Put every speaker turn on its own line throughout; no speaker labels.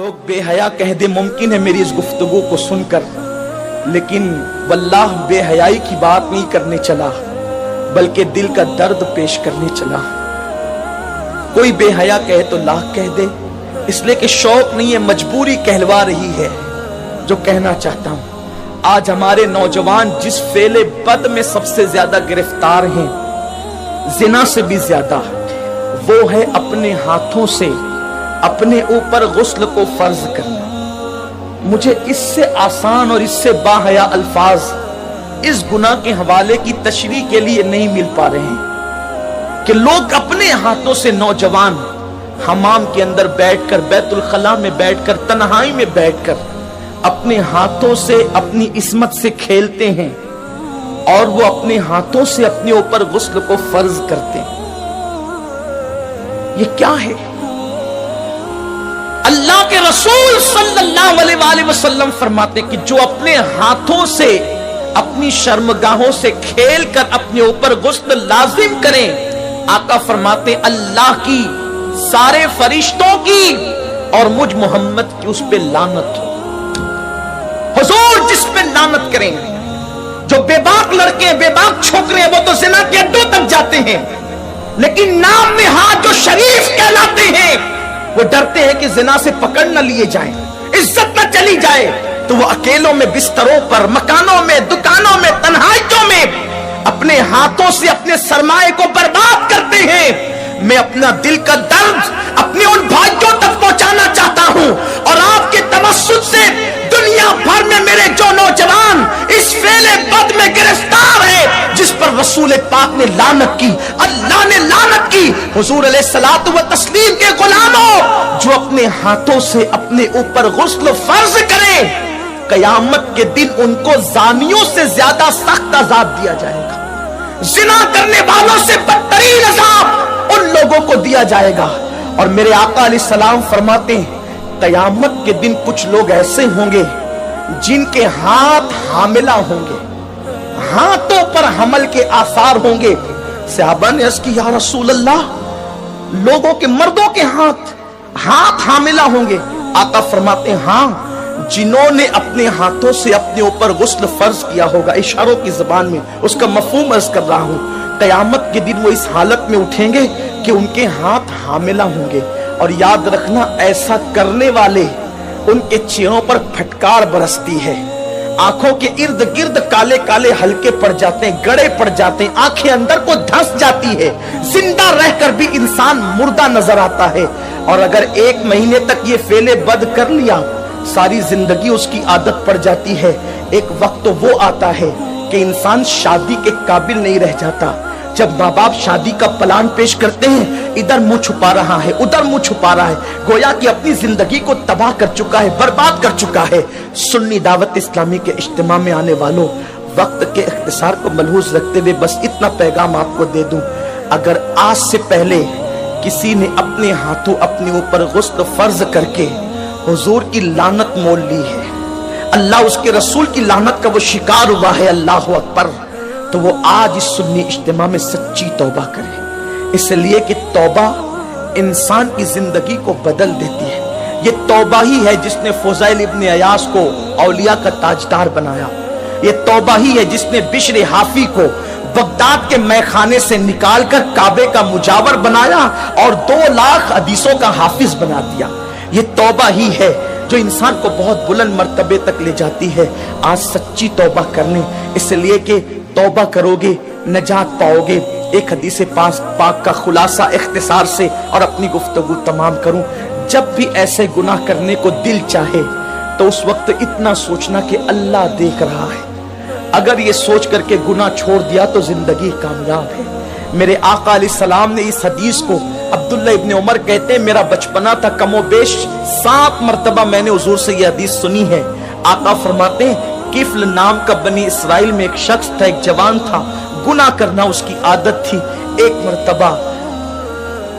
लोग बेहया कह दे मुमकिन है मेरी इस गुफ्तगू को सुनकर, लेकिन वल्लाह बेहयाई की बात नहीं करने चला बल्कि दिल का दर्द पेश करने चला। कोई बेहया कहे तो लाख कह दे, इसलिए कि शौक नहीं है, मजबूरी कहलवा रही है। जो कहना चाहता हूं, आज हमारे नौजवान जिस फेले बद में सबसे ज्यादा गिरफ्तार हैं, जिना से भी ज्यादा, वो है अपने हाथों से अपने ऊपर गुस्ल को फर्ज करना। मुझे इससे आसान और इससे बाहया अल्फाज इस गुनाह के हवाले की तशरीह के लिए नहीं मिल पा रहे हैं कि लोग अपने हाथों से, नौजवान हमाम के अंदर बैठकर, बैतुल खला में बैठकर, तन्हाई में बैठकर अपने हाथों से अपनी इस्मत से खेलते हैं और वो अपने हाथों से अपने ऊपर गुस्ल को फर्ज करते हैं। ये क्या है? अल्लाह के रसूल सल्लल्लाहु अलैहि वसल्लम फरमाते कि जो अपने हाथों से अपनी शर्मगाहों से खेल कर अपने ऊपर गुस्ल लाजिम करें, आका फरमाते अल्लाह की, सारे फरिश्तों की और मुझ मोहम्मद की उस पे लानत हो। हुजूर जिस पे लानत करेंगे, जो बेबाक लड़के, बेबाक छोकरे, वो तो जिना के अड्डों तक जाते हैं, लेकिन नाम में हाथ जो शरीफ कहलाते हैं, वो डरते हैं कि जिना से पकड़ न लिए जाए, इज्जत न चली जाए, तो वो अकेलों में, बिस्तरों पर, मकानों में, दुकानों में, तन्हाइयों में अपने हाथों से अपने सरमाए को बर्बाद करते हैं। मैं अपना दिल का दर्द अपने उन भाइयों तक पहुंचाना चाहता हूं और आपके तवस्सुत से दुनिया भर में मेरे जो नौजवान इस फेले बद में गिरफ्तार है, जिस पर रसूल पाक ने लानत की, अल्लाह ने लानत की, हुजूर अलैहिस्सलातु व तस्लीम के गुलामों, जो अपने हाथों से अपने ऊपर गुस्ल फर्ज करें, कयामत के दिन उनको जानियों से ज्यादा सख्त अजाब दिया जाएगा। जिना करने वालों से बदतरीन अजाब उन लोगों को दिया जाएगा। और मेरे आका अलैहिस्सलाम फरमाते हैं, कयामत के दिन कुछ लोग ऐसे होंगे जिनके हाथ हामिला होंगे, हाथों पर हमल के आसार होंगे। सहाबा ने अर्ज़ की, या रसूल अल्लाह, लोगों के, मर्दों के हाथ हामिला होंगे? आका फरमाते हैं, हाँ, जिन्होंने अपने हाथों से अपने ऊपर गुस्ल फर्ज किया होगा। इशारों की जुबान में उसका मफहूम अर्ज कर रहा हूं। कयामत के दिन वो इस हालत में उठेंगे कि उनके हाथ हामिला होंगे। और याद रखना, ऐसा करने वाले, उनके चेहरों पर फटकार बरसती है, आंखों के इर्द गिर्द काले काले हल्के पड़ जाते हैं, गड़े पड़ जाते हैं, आंखें अंदर को धंस जाती है, जिंदा रहकर भी इंसान मुर्दा नजर आता है। और अगर 1 महीने तक ये फेले बद कर लिया, सारी जिंदगी उसकी आदत पड़ जाती है। एक वक्त तो वो आता है कि इंसान शादी के काबिल नहीं रह जाता। जब माँ बाप शादी का प्लान पेश करते हैं, इधर मुंह छुपा रहा है, उधर मुंह छुपा रहा है, गोया कि अपनी जिंदगी को तबाह कर चुका है, बर्बाद कर चुका है। सुन्नी दावत इस्लामी के इज्तिमा में आने वालों, वक्त के इख्तिसार को मलहूज रखते हुए बस इतना पैगाम आपको दे दूं, अगर आज से पहले किसी ने अपने हाथों अपने ऊपर गुस्ल फर्ज करके हुजूर की लानत मोल ली है, अल्लाह उसके रसूल की लानत का वो शिकार हुआ है, अल्लाह अकबर, तो वो आज इस सुन्नी इज्तिमा में सच्ची तौबा करे। इसलिए कि तौबा इंसान की जिंदगी को बदल देती है। ये तौबा ही है जिसने फुज़ैल इब्न अयास को औलिया का ताजदार बनाया। ये तौबा ही है जिसने बिश्र हाफी को बगदाद के मैखाने से निकालकर काबे का मुजावर बनाया और 2 लाख हदीसों का हाफिज बना दिया। ये तौबा ही है जो इंसान को बहुत बुलंद मर्तबे तक ले जाती है। आज सच्ची तौबा करने, इसलिए कि तौबा करोगे नजात पाओगे। एक हदीस पाक का खुलासा इख्तिसार से और अपनी गुफ्तगू तमाम करूं, जब भी ऐसे गुनाह करने को दिल चाहे तो उस वक्त इतना सोचना कि अल्लाह देख रहा है। अगर ये सोच करके गुनाह छोड़ दिया तो जिंदगी कामयाब है। मेरे आका अलैहिस्सलाम ने इस हदीस को, अब्दुल्ला इब्न उमर कहते हैं, मेरा बचपना था, कमोबेश 7 मरतबा मैंने हुजूर से ये हदीस सुनी है। आका फरमाते हैं, किफ्ल नाम का बनी इसराइल में एक शख्स था, एक जवान था, गुनाह करना उसकी आदत थी। एक मरतबा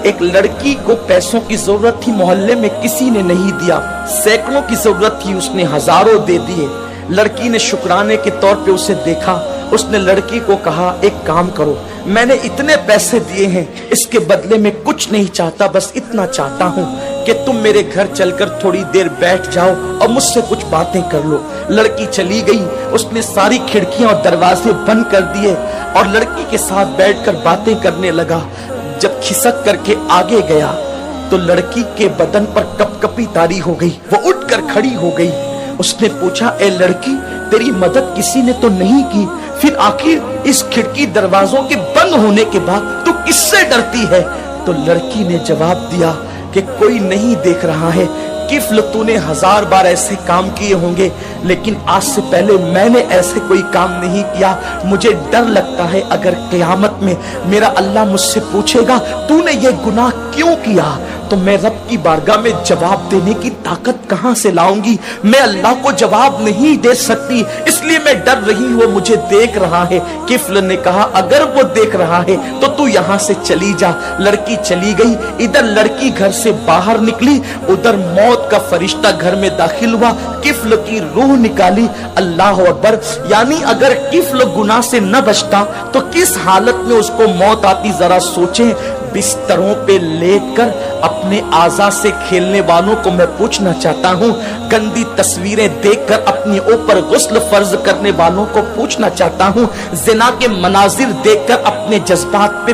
एक लड़की को पैसों की जरूरत थी, मोहल्ले में किसी ने नहीं दिया, सैकड़ों की जरूरत थी, उसने हजारों दे दिए। लड़की ने शुक्राने के तौर पे उसे देखा, उसने लड़की को कहा, एक काम करो, मैंने इतने पैसे दिए हैं, इसके बदले में कुछ नहीं चाहता, बस इतना चाहता हूं کہ تم میرے گھر چل کر تھوڑی دیر بیٹھ جاؤ اور مجھ سے کچھ باتیں کر لو۔ لڑکی چلی گئی، اس نے ساری کھڑکیاں اور دروازے بند کر دیے اور لڑکی کے ساتھ بیٹھ کر باتیں کرنے لگا۔ جب کھسک کر کے آگے گیا تو لڑکی کے بدن پر کپ کپی طاری ہو گئی، وہ اٹھ کر کھڑی ہو گئی۔ اس نے پوچھا، اے لڑکی، تیری مدد کسی نے تو نہیں کی؟ پھر آخر اس کھڑکی دروازوں کے بند ہونے کے بعد تو کس سے ڈرتی ہے؟ تو لڑکی نے جواب دیا کہ کوئی نہیں دیکھ رہا ہے، کفل تو نے 1000 بار ایسے کام کیے ہوں گے، لیکن آج سے پہلے میں نے ایسے کوئی کام نہیں کیا۔ مجھے ڈر لگتا ہے اگر قیامت میں میرا اللہ مجھ سے پوچھے گا تو نے یہ گناہ کیوں کیا، تو میں رب کی بارگاہ میں جواب دینے کی طاقت کہاں سے لاؤں گی؟ میں اللہ کو جواب نہیں دے سکتی، اس لیے میں ڈر رہی ہوں، وہ مجھے دیکھ رہا ہے۔ کفل نے کہا، اگر وہ دیکھ رہا ہے تو تو یہاں سے چلی جا۔ لڑکی چلی گئی، ادھر لڑکی گھر سے باہر نکلی، ادھر موت کا فرشتہ گھر میں داخل ہوا، کفل کی روح نکالی۔ اللہ اکبر! یعنی اگر کفل گناہ سے نہ بچتا تو کس حالت میں اس کو موت آتی، ذرا سوچیں۔ بستروں پہ لیٹ کر اپنے اعضاء سے کھیلنے والوں کو میں پوچھنا چاہتا ہوں، گندی تصویریں دیکھ کر اپنے اوپر غسل فرض کرنے والوں کو پوچھنا چاہتا ہوں، زنا کے مناظر دیکھ کر اپنے جذبات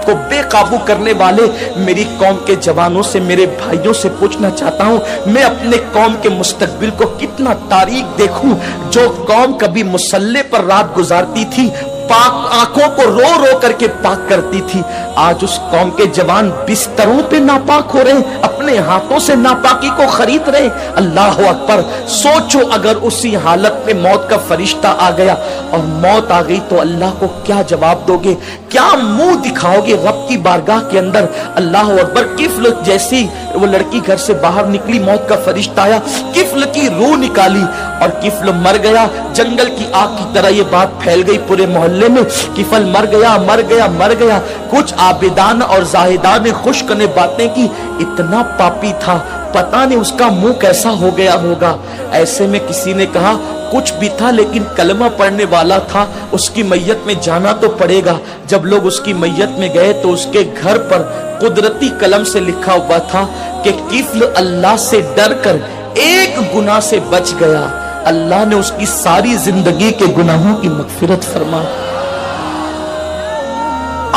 کو بے قابو کرنے والے میری قوم کے جوانوں سے، میرے بھائیوں سے پوچھنا چاہتا ہوں، میں اپنے قوم کے مستقبل کو کتنا تاریک دیکھوں۔ جو قوم کبھی مصلی پر رات گزارتی تھی، پاک آنکھوں کو رو رو کر کے پاک کرتی تھی، آج اس قوم کے جوان بستروں پہ ناپاک ہو رہے ہیں، اپنے ہاتھوں سے ناپاکی کو خرید رہے ہیں۔ اللہ اکبر! سوچو اگر اسی حالت میں موت کا فرشتہ آ گیا اور موت آ گئی تو اللہ کو کیا جواب دو گے؟ کیا منہ دکھاؤ گے رب کی بارگاہ کے اندر؟ اللہ اکبر! کفل جیسی وہ لڑکی گھر سے باہر نکلی، موت کا فرشتہ آیا، کفل کی روح نکالی اور کفل مر گیا۔ جنگل کی آگ کی طرح یہ بات پھیل گئی پورے محلے میں، کفل مر گیا، مر گیا، مر گیا۔ کچھ عابدان اور زاہدان نے خشک نے باتیں کی، اتنا پاپی تھا، پتہ نہیں اس کا منہ کیسا ہو گیا ہوگا۔ ایسے میں کسی نے کہا، کچھ بھی تھا لیکن کلمہ پڑھنے والا تھا، اس کی میت میں جانا تو پڑے گا۔ جب لوگ اس کی میت میں گئے تو اس کے گھر پر قدرتی قلم سے لکھا ہوا تھا کہ کفل اللہ سے ڈر کر ایک گناہ سے بچ گیا، اللہ نے اس کی ساری زندگی کے گناہوں کی مغفرت فرما۔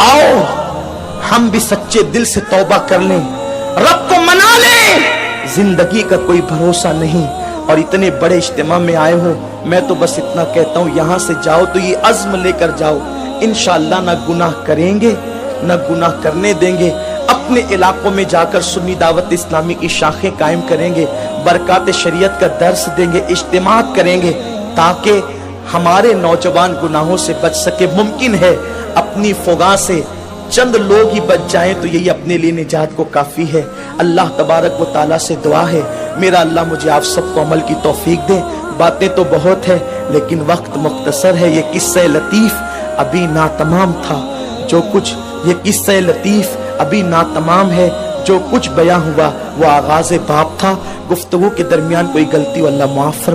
آؤ ہم بھی سچے دل سے توبہ کر لیں، رب کو منا لیں۔ زندگی کا کوئی بھروسہ نہیں، اور اتنے بڑے اجتماع میں آئے ہو، میں تو بس اتنا کہتا ہوں، یہاں سے جاؤ تو یہ عزم لے کر جاؤ، انشاءاللہ نہ گناہ کریں گے نہ گناہ کرنے دیں گے۔ اپنے علاقوں میں جا کر سنی دعوت اسلامی کی شاخیں قائم کریں گے، برکات شریعت کا درس دیں گے، اجتماعات کریں گے تاکہ ہمارے نوجوان گناہوں سے بچ سکے۔ ممکن ہے اپنی فغاں سے چند لوگ ہی بچ جائیں تو یہی اپنے لیے نجات کو کافی ہے۔ اللہ تبارک و تعالیٰ سے دعا ہے، میرا اللہ مجھے آپ سب کو عمل کی توفیق دے۔ باتیں تو بہت ہے لیکن وقت مختصر ہے۔ یہ قصہ لطیف ابھی ناتمام تھا، جو کچھ یہ قصہ لطیف ابھی ناتمام ہے، جو کچھ بیان ہوا وہ آغاز باب تھا۔ گفتگو کے درمیان کوئی غلطی اللہ معاف فرما۔